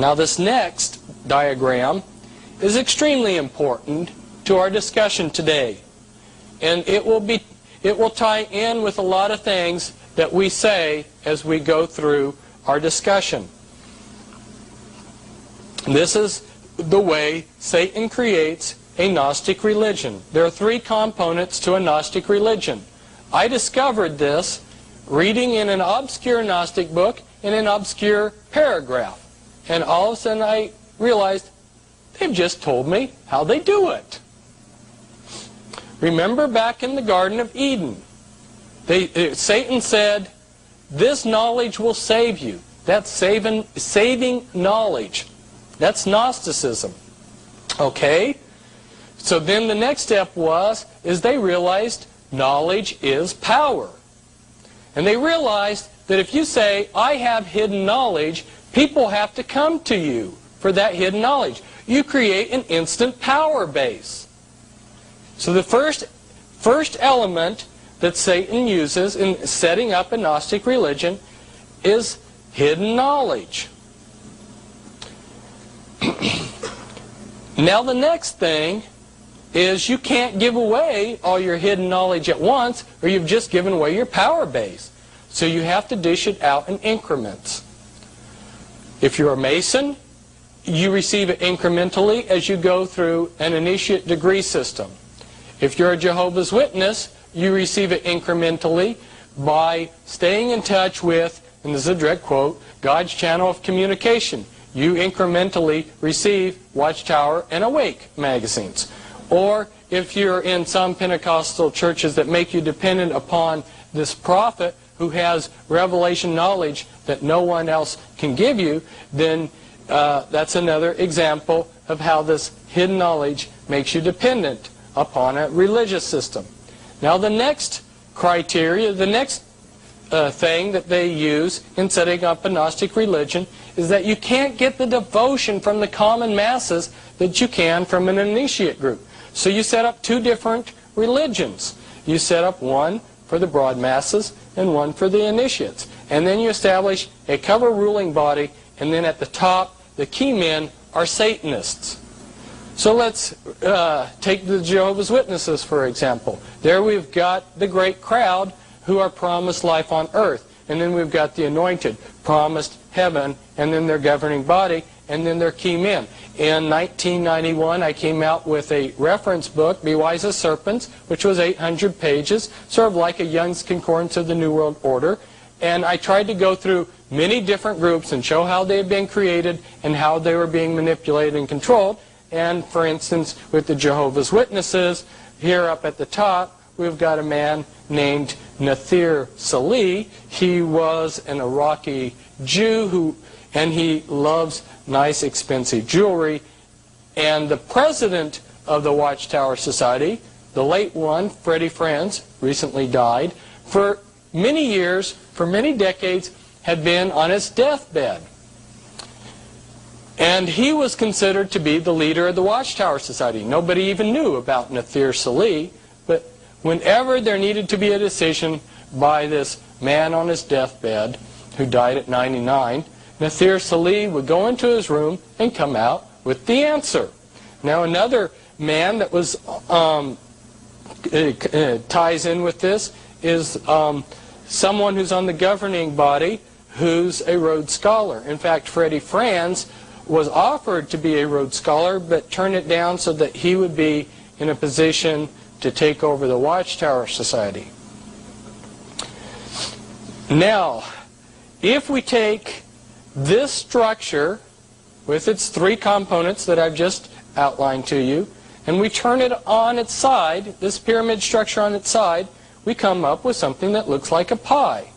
Now this next diagram is extremely important to our discussion today. And it will tie in with a lot of things that we say as we go through our discussion. This is the way Satan creates a Gnostic religion. There are three components to a Gnostic religion. I discovered this reading in an obscure Gnostic book in an obscure paragraph. And all of a sudden I realized they've just told me how they do it. Remember back in the Garden of Eden, Satan said, this knowledge will save you. That's saving knowledge. That's Gnosticism. Okay? So then the next step is they realized knowledge is power. And they realized that if you say, I have hidden knowledge, people have to come to you for that hidden knowledge. You create an instant power base. So the first element that Satan uses in setting up a Gnostic religion is hidden knowledge. Now the next thing is you can't give away all your hidden knowledge at once, or you've just given away your power base. So you have to dish it out in increments. If you're a Mason, you receive it incrementally as you go through an initiate degree system. If you're a Jehovah's Witness, you receive it incrementally by staying in touch with, and this is a direct quote, God's channel of communication. You incrementally receive Watchtower and Awake magazines. Or if you're in some Pentecostal churches that make you dependent upon this prophet who has revelation knowledge that no one else can give you, then that's another example of how this hidden knowledge makes you dependent upon a religious system. Now the next criteria, the next thing that they use in setting up a Gnostic religion is that you can't get the devotion from the common masses that you can from an initiate group. So you set up two different religions. You set up one for the broad masses and one for the initiates. And then you establish a cover ruling body, and then at the top, the key men are Satanists. So let's take the Jehovah's Witnesses, for example. There we've got the great crowd who are promised life on earth. And then we've got the anointed, promised heaven, and then their governing body, and then their key men. In 1991, I came out with a reference book, Be Wise as Serpents, which was 800 pages, sort of like a Young's Concordance of the New World Order. And I tried to go through many different groups and show how they had been created and how they were being manipulated and controlled. And for instance, with the Jehovah's Witnesses, here up at the top, we've got a man named Nathir Salih. He was an Iraqi Jew and he loves nice expensive jewelry. And the president of the Watchtower Society, the late one, Freddie Franz, recently died, for many years, for many decades, had been on his deathbed. And he was considered to be the leader of the Watchtower Society. Nobody even knew about Nathir Salih, but whenever there needed to be a decision by this man on his deathbed, who died at 99, Nathir Salih would go into his room and come out with the answer. Now another man that was ties in with this is someone who's on the governing body who's a Rhodes Scholar. In fact, Freddie Franz was offered to be a Rhodes Scholar, but turned it down so that he would be in a position to take over the Watchtower Society. Now, if we take this structure with its three components that I've just outlined to you, and we turn it on its side, this pyramid structure on its side, we come up with something that looks like a pie.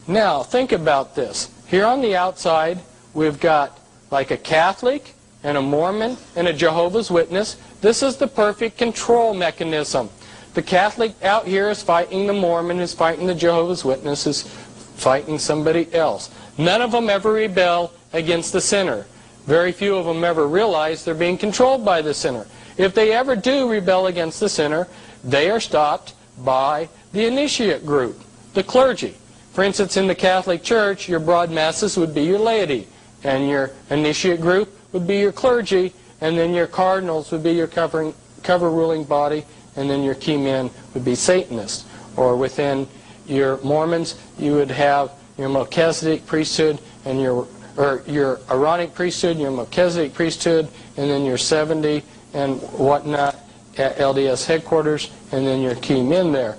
Now, think about this. Here on the outside, we've got like a Catholic and a Mormon and a Jehovah's Witness. This is the perfect control mechanism. The Catholic out here is fighting the Mormon, is fighting the Jehovah's Witness, is fighting somebody else. None of them ever rebel against the sinner. Very few of them ever realize they're being controlled by the sinner. If they ever do rebel against the sinner, they are stopped by the initiate group, the clergy. For instance, in the Catholic Church, your broad masses would be your laity. And your initiate group would be your clergy, and then your cardinals would be your cover ruling body, and then your key men would be Satanists. Or within your Mormons, you would have your Melchizedek priesthood and your Aaronic priesthood, your Melchizedek priesthood, and then your 70 and whatnot at LDS headquarters, and then your key men there.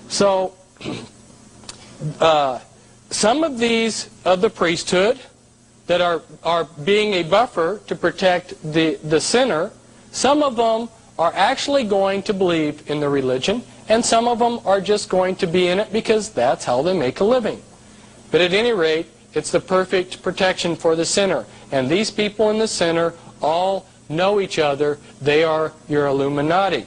So some of these of the priesthood that are being a buffer to protect the sinner, some of them are actually going to believe in the religion, and some of them are just going to be in it because that's how they make a living. But at any rate, it's the perfect protection for the sinner. And these people in the sinner all know each other. They are your Illuminati.